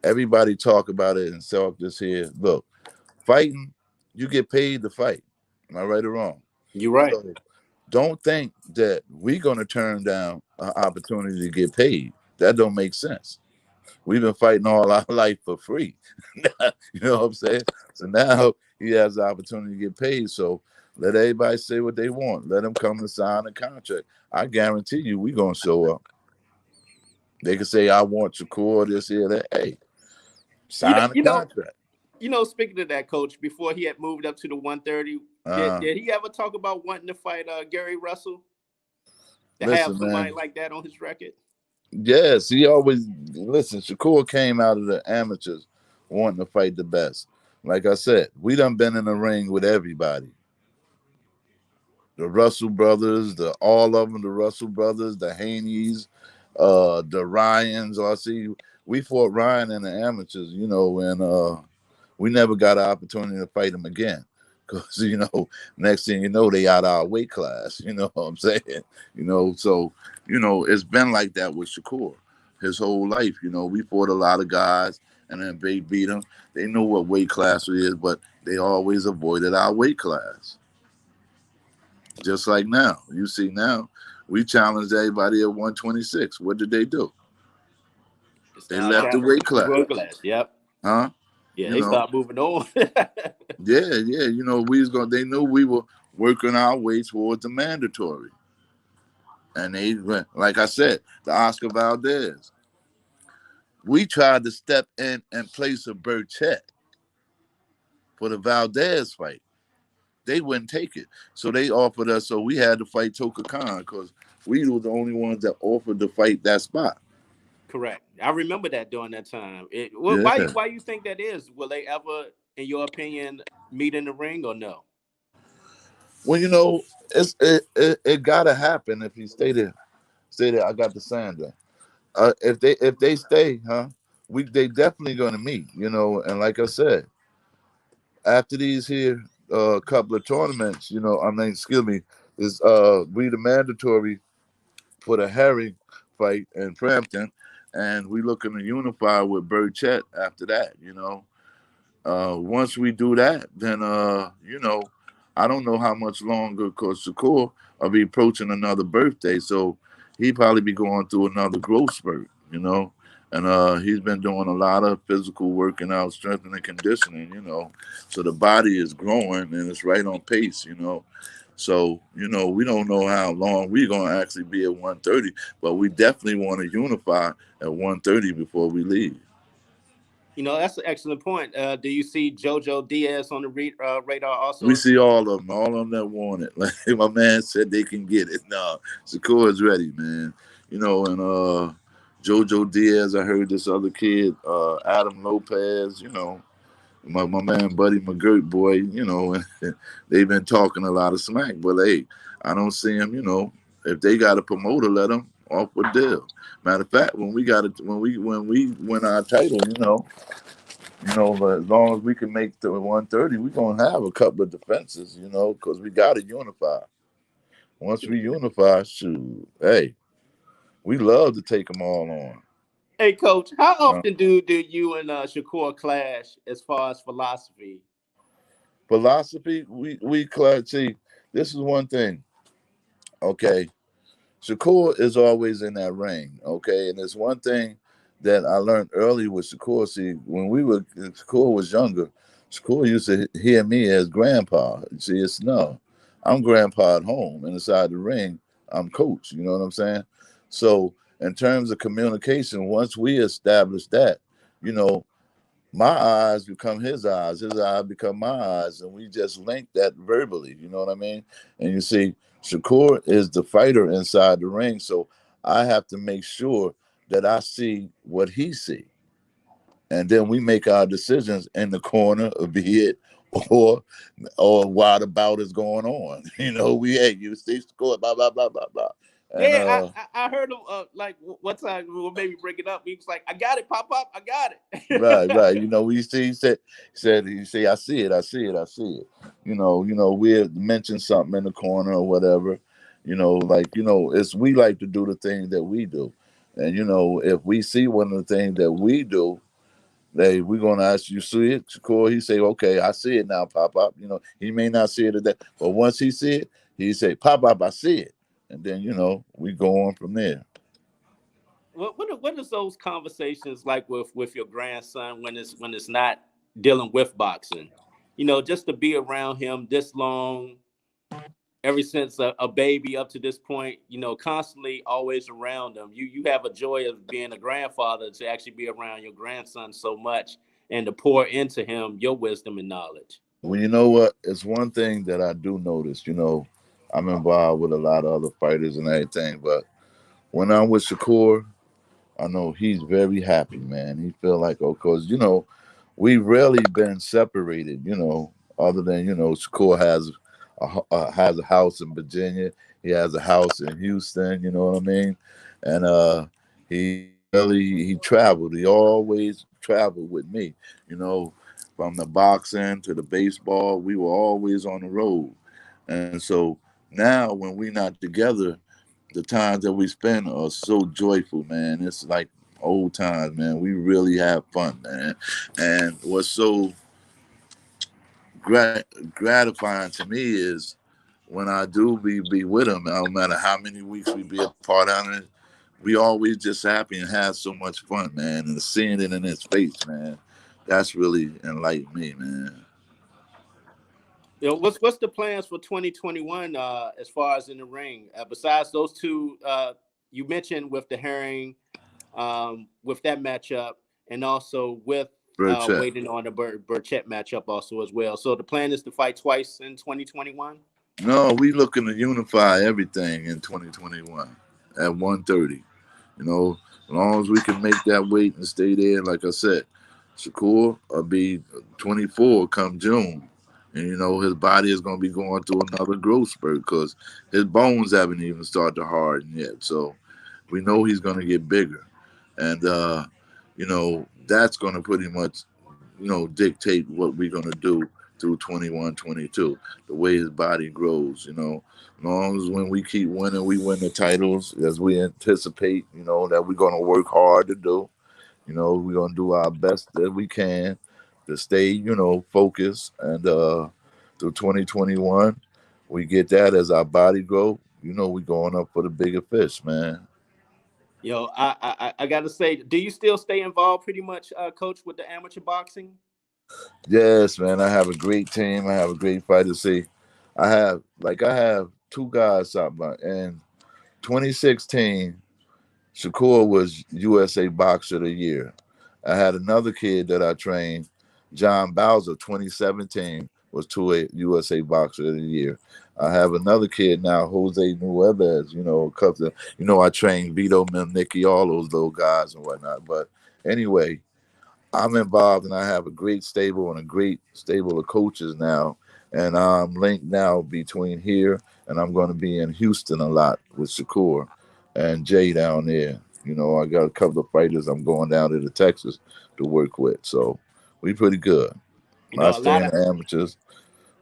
everybody talk about it and sell this here. Look, fighting, you get paid to fight. Am I right or wrong? You're right. So don't think that we're going to turn down an opportunity to get paid. That don't make sense. We've been fighting all our life for free. You know what I'm saying? So now he has the opportunity to get paid. So let everybody say what they want. Let them come and sign a contract. I guarantee you we're going to show up. They can say, I want Shakur, this, here, that. Hey, You know, sign a you know, contract. Speaking of that, Coach, before he had moved up to the 130, Uh, did he ever talk about wanting to fight Gary Russell? To have listen, somebody man. like that on his record? Yes, he always listen. Shakur came out of the amateurs wanting to fight the best. Like I said, we done been in the ring with everybody. The Russell brothers, all of them, the Russell brothers, the Haneys, the Ryans. I see we fought Ryan in the amateurs, and we never got an opportunity to fight him again. Because, next thing you know, they out our weight class. You know what I'm saying? So, it's been like that with Shakur his whole life. We fought a lot of guys and then they beat him. They know what weight class it is, but they always avoided our weight class. Just like now. You see now, we challenged everybody at 126. What did they do? It's They not left the weight the class. road glass. Yep. Huh? Yeah, You they know, start moving on. yeah. We was going they knew we were working our way towards the mandatory. And they went, like I said, the Oscar Valdez. We tried to step in place of Burchett for the Valdez fight. They wouldn't take it. So they offered us, so we had to fight Toka Khan because we were the only ones that offered to fight that spot. Correct. I remember that during that time. Yeah. Why you think that is? Will they ever, in your opinion, meet in the ring or no? Well, it gotta happen if you stay there. Stay there. I got the sand there. If they stay, huh? They definitely gonna meet. And like I said, after these here couple of tournaments, I mean, excuse me, is we the mandatory for the Harry fight in Frampton, and we looking to unify with Burchett after that. Once we do that, then I don't know how much longer, because Shakur will be approaching another birthday, so he probably be going through another growth spurt. And he's been doing a lot of physical working out, strength and conditioning. So the body is growing and it's right on pace. So, we don't know how long we're gonna actually be at 130, but we definitely want to unify at 130 before we leave. That's an excellent point. Do you see JoJo Diaz on the radar We also? see all of them that want it. Like my man said, they can get it. No, Shakur is ready, man. And JoJo Diaz, I heard this other kid, Adam Lopez. My man Buddy McGirt, boy. They've been talking a lot of smack, but hey, I don't see him. If they got a promoter, let them off with deal. Matter of fact, when we win our title, but as long as we can make the 130, we're gonna have a couple of defenses, because we got to unify. Once we unify, shoot, hey, we love to take them all on. Hey, Coach, how often do you and Shakur clash as far as philosophy? Philosophy, we clash. See, this is one thing. Okay, Shakur is always in that ring, okay? And it's one thing that I learned early with Shakur. See, when Shakur was younger, Shakur used to hear me as grandpa. See, I'm grandpa at home, and inside the ring, I'm coach. You know what I'm saying? So, in terms of communication, once we establish that, you know, my eyes become his eyes become my eyes, and we just link that verbally. You know what I mean? And you see, Shakur is the fighter inside the ring, so I have to make sure that I see what he see, and then we make our decisions in the corner, be it or while the bout is going on. You see score, blah blah blah blah blah, and Yeah, I heard him like one time we were maybe bring it up. He was like, "I got it, pop up, I got right. it." We see. He said, I see it, I see it, I see it. We mentioned something in the corner or whatever. It's we like to do the thing that we do, and if we see one of the things that we do, we're gonna ask you see it, Shakur. He say, okay, I see it now, pop up. He may not see it today, but once he see it, he say, pop up, I see it, and then we go on from there. What is those conversations like with your grandson when it's not dealing with boxing? Just to be around him this long, ever since a baby up to this point, constantly always around him. You have a joy of being a grandfather to actually be around your grandson so much and to pour into him your wisdom and knowledge. Well, you know what? It's one thing that I do notice. I'm involved with a lot of other fighters and everything, but when I'm with Shakur, I know he's very happy, man. He feel like, cause we rarely been separated. Other than Shakur has a house in Virginia, he has a house in Houston. You know what I mean? And he traveled. He always traveled with me. You know, from the boxing to the baseball, we were always on the road. And so now when we not together, the times that we spend are so joyful, man. It's like old times, man. We really have fun, man. And what's so gratifying to me is when I do be with him, no matter how many weeks we be apart on it, we always just happy and have so much fun, man. And seeing it in his face, man, that's really enlightened me, man. What's the plans for 2021 as far as in the ring? Besides those two you mentioned with the Herring, with that matchup, and also with Burchett. waiting on the Burchett matchup also as well. So the plan is to fight twice in 2021. No, we looking to unify everything in 2021 at 130. As long as we can make that weight and stay there, like I said, Shakur will be 24 come June. And, his body is going to be going through another growth spurt because his bones haven't even started to harden yet. So we know he's going to get bigger. And, that's going to pretty much, dictate what we're going to do through 21, 22. The way his body grows, as long as when we keep winning, we win the titles as we anticipate, that we're going to work hard to do. We're going to do our best that we can to stay, focused. And through 2021, we get that as our body grow. We going up for the bigger fish, man. Yo, I gotta say, do you still stay involved pretty much, coach, with the amateur boxing? Yes, man. I have a great team. I have a great fighter. See, I have two guys out my in 2016. Shakur was USA Boxer of the Year. I had another kid that I trained, John Bowser, 2017, was USA Boxer of the Year. I have another kid now, Jose Nuevez, a couple of, I trained Vito Milnicki, all those little guys and whatnot. But anyway, I'm involved and I have a great stable and a great stable of coaches now. And I'm linked now between here and I'm going to be in Houston a lot with Shakur and Jay down there. I got a couple of fighters I'm going down to Texas to work with. So we pretty good. You I know, a stay lot in of the amateurs.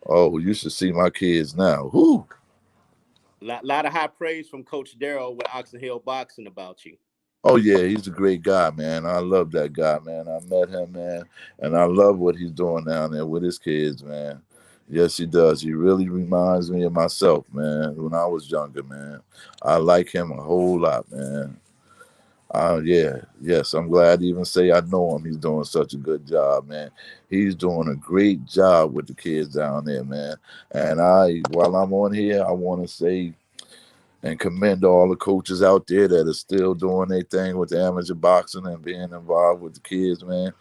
Oh, you should see my kids now. Whoo! lot of high praise from Coach Darrell with Oxon Hill Boxing about you. Oh yeah, he's a great guy, man. I love that guy, man. I met him, man, and I love what he's doing down there with his kids, man. Yes, he does. He really reminds me of myself, man, when I was younger, man. I like him a whole lot, man. Yeah, yes, I'm glad to even say I know him. He's doing such a good job, man. He's doing a great job with the kids down there, man. And while I'm on here, I want to say and commend all the coaches out there that are still doing their thing with the amateur boxing and being involved with the kids, man.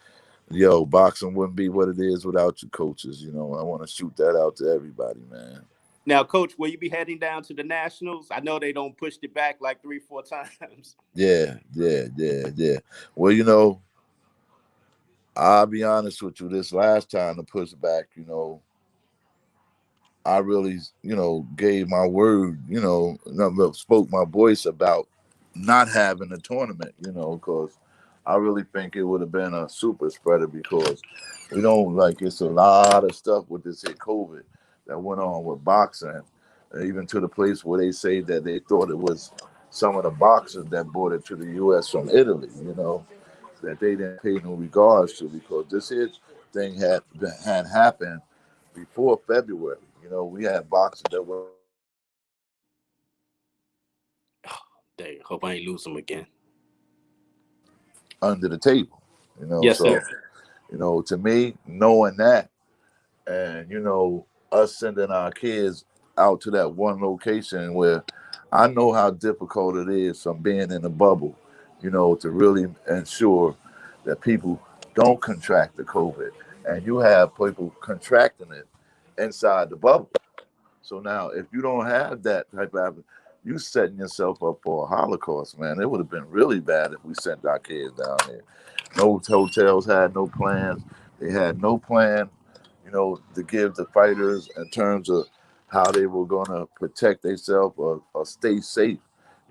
Yo, boxing wouldn't be what it is without your coaches. I want to shoot that out to everybody, man. Now, Coach, will you be heading down to the Nationals? I know they don't push it back like 3, 4 times. Yeah, yeah, yeah, yeah. Well, I'll be honest with you. This last time to push back, I really, gave my word, spoke my voice about not having a tournament, because I really think it would have been a super spreader because we don't like it's a lot of stuff with this here COVID that went on with boxing, even to the place where they say that they thought it was some of the boxers that brought it to the U.S. from Italy, that they didn't pay no regards to because this here thing had happened before February. We had boxers that were Dang, hope I ain't lose them again. under the table. Yes, So sir. to me, knowing that, and us sending our kids out to that one location where I know how difficult it is from being in a bubble, to really ensure that people don't contract the COVID, and you have people contracting it inside the bubble. So now, if you don't have that type of, you setting yourself up for a Holocaust, man. It would have been really bad if we sent our kids down there. No hotels had no plans. They had no plan, to give the fighters in terms of how they were going to protect themselves or stay safe,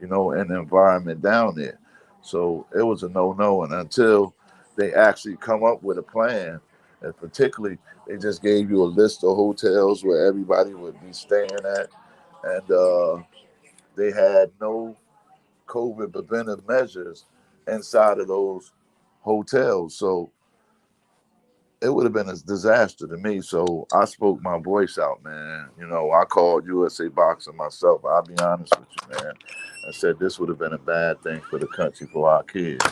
in the environment down there. So it was a no-no. And until they actually come up with a plan, and particularly they just gave you a list of hotels where everybody would be staying at, and they had no COVID preventive measures inside of those hotels. So it would have been a disaster to me. So I spoke my voice out, man. I called USA Boxing myself. I'll be honest with you, man. I said this would have been a bad thing for the country, for our kids,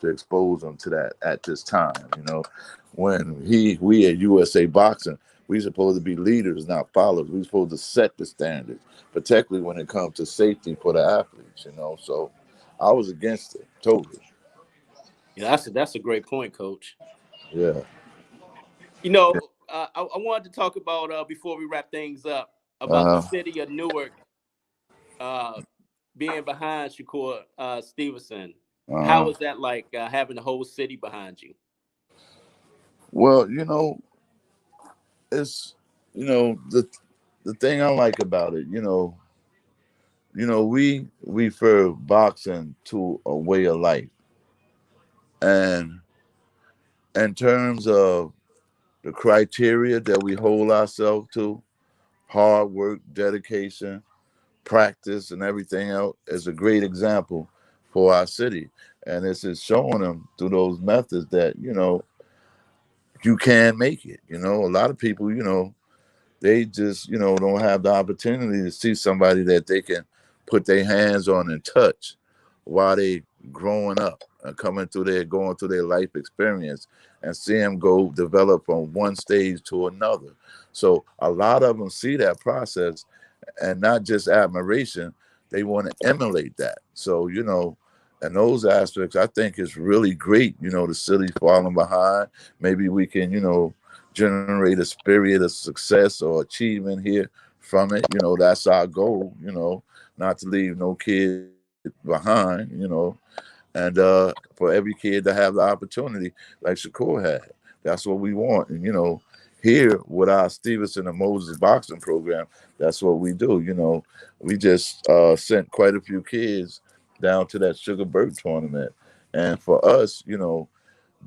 to expose them to that at this time. When we at USA Boxing, we supposed to be leaders, not followers. We supposed to set the standards, particularly when it comes to safety for the athletes. So I was against it totally. Yeah, that's a great point, Coach. Yeah. I wanted to talk about before we wrap things up about the Uh huh. city of Newark uh, being behind Shakur Stevenson. Uh How huh. was that like having the whole city behind you? Well, it's the thing I like about it, we refer boxing to a way of life, and in terms of the criteria that we hold ourselves to, hard work, dedication, practice, and everything else, is a great example for our city. And it's just showing them through those methods that, you can make it. A lot of people, they just, don't have the opportunity to see somebody that they can put their hands on and touch while they growing up and going through their life experience, and see them go develop from one stage to another. So a lot of them see that process, and not just admiration, they want to emulate that. So, in those aspects, I think it's really great, the city falling behind. Maybe we can, generate a spirit of success or achievement here from it. That's our goal, not to leave no kid behind, and for every kid to have the opportunity like Shakur had. That's what we want. And, here with our Stevenson and Moses boxing program, that's what we do. We just sent quite a few kids down to that Sugar Bird tournament. And for us,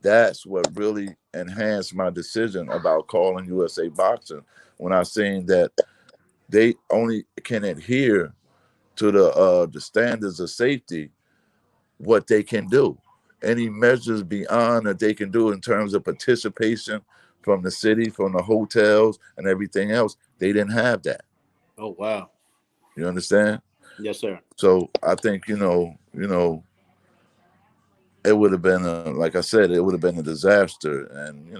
that's what really enhanced my decision about calling USA Boxing, when I seen that they only can adhere to the standards of safety, what they can do. Any measures beyond that they can do in terms of participation from the city, from the hotels and everything else, they didn't have that. Oh, wow. You understand? Yes, sir. So I think, it would have been like I said, it would have been a disaster. And,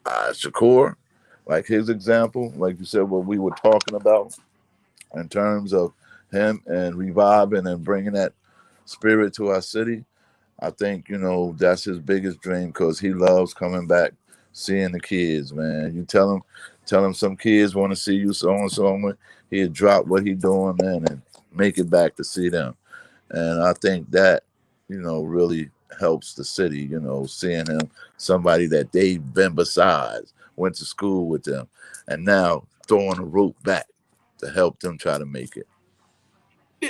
Shakur, like his example, like you said, what we were talking about in terms of him and reviving and bringing that spirit to our city, I think, that's his biggest dream, because he loves coming back, seeing the kids, man. You tell him some kids want to see you so and so, he'll drop what he doing, man, and make it back to see them. And I think that, really helps the city, seeing him, somebody that they've been besides, went to school with them, and now throwing a rope back to help them try to make it.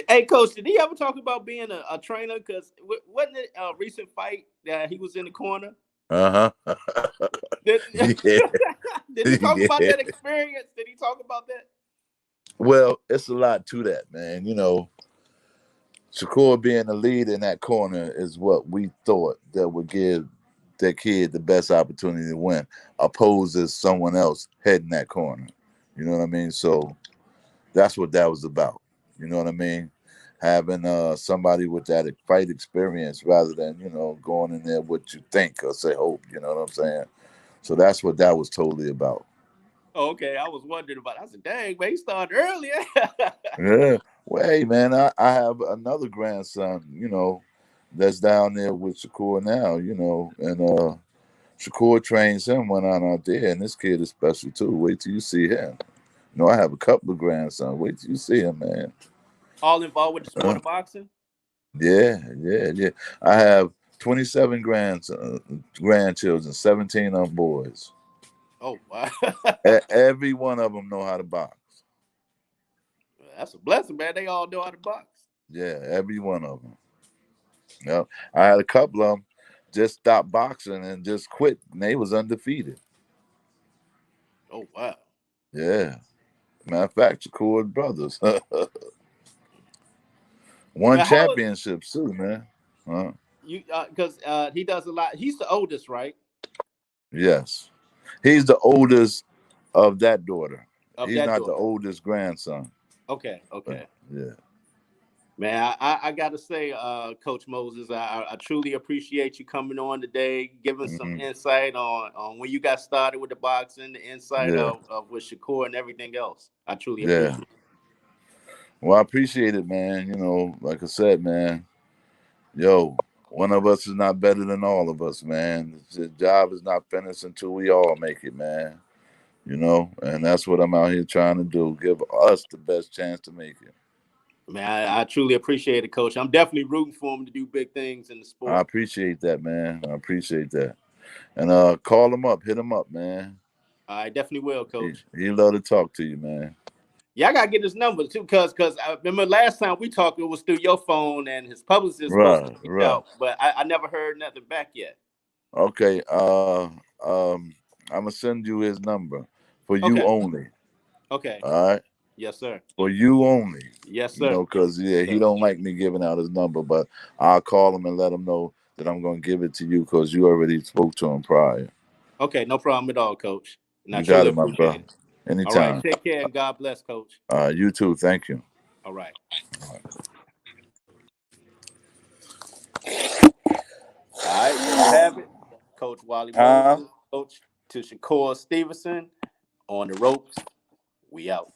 Hey, Coach, did he ever talk about being a trainer? Because wasn't it a recent fight that he was in the corner? Uh-huh. Did, Yeah. did he talk about Yeah. that experience? Did he talk about that? Well, it's a lot to that, man. Shakur being the lead in that corner is what we thought that would give that kid the best opportunity to win, opposed to someone else heading that corner. You know what I mean? So that's what that was about. You know what I mean? Having somebody with that fight experience, rather than, going in there what you think or say hope. You know what I'm saying? So that's what that was totally about. Oh, okay, I was wondering about it. I said, dang, man, he started earlier. Yeah. Well, hey, man, I have another grandson, that's down there with Shakur now, and Shakur trains him when I'm out there, and this kid is special too. Wait till you see him. I have a couple of grandsons. Wait till you see him, man. All involved with the sport Uh, of boxing? yeah, yeah, yeah. I have 27 grandchildren, 17 of them boys. Oh, wow. Every one of them know how to box. That's a blessing, man. They all know how to box. Yeah, every one of them. Yep. I had a couple of them just stopped boxing and just quit, and they was undefeated. Oh, wow. Yeah. Matter of fact, Shakur brothers won Man, how is championships too, man. Huh? you? Because he does a lot. He's the oldest, right? Yes. He's the oldest of that daughter. Of He's that not the daughter. oldest grandson. Okay, Uh, okay. yeah. Man, I got to say, Coach Moses, I truly appreciate you coming on today, giving some Hmm. insight on when you got started with the boxing, the insight Yeah. of with Shakur and everything else. I truly Yeah. appreciate it. Well, I appreciate it, man. Like I said, man, yo, one of us is not better than all of us, man. The job is not finished until we all make it, man. And that's what I'm out here trying to do. Give us the best chance to make it. Man, I truly appreciate it, Coach. I'm definitely rooting for him to do big things in the I sport. appreciate that, man. I appreciate that. And call him up, hit him up, man. I definitely will, He, Coach. he love to talk to you, man. Yeah, I gotta get his number too, cause I remember last time we talked, it was through your phone, and his publicist is supposed to Right, reach right. out, but I never heard nothing back yet. Okay. I'm gonna send you his number for you Okay. only. Okay. All right, Yes, sir. for you only. Yes, You sir. know, because Yes, he sir. don't like me giving out his number, but I'll call him and let him know that I'm gonna give it to you because you already spoke to him prior. Okay, no problem at all, Coach. And I You got truly it, my appreciate brother. it. All right. Anytime. Take care and God bless, Coach. You too. Thank you. All right. All right. There you have it. Coach Wali Huh? Moses, coach to Shakur Stevenson on the ropes. We out.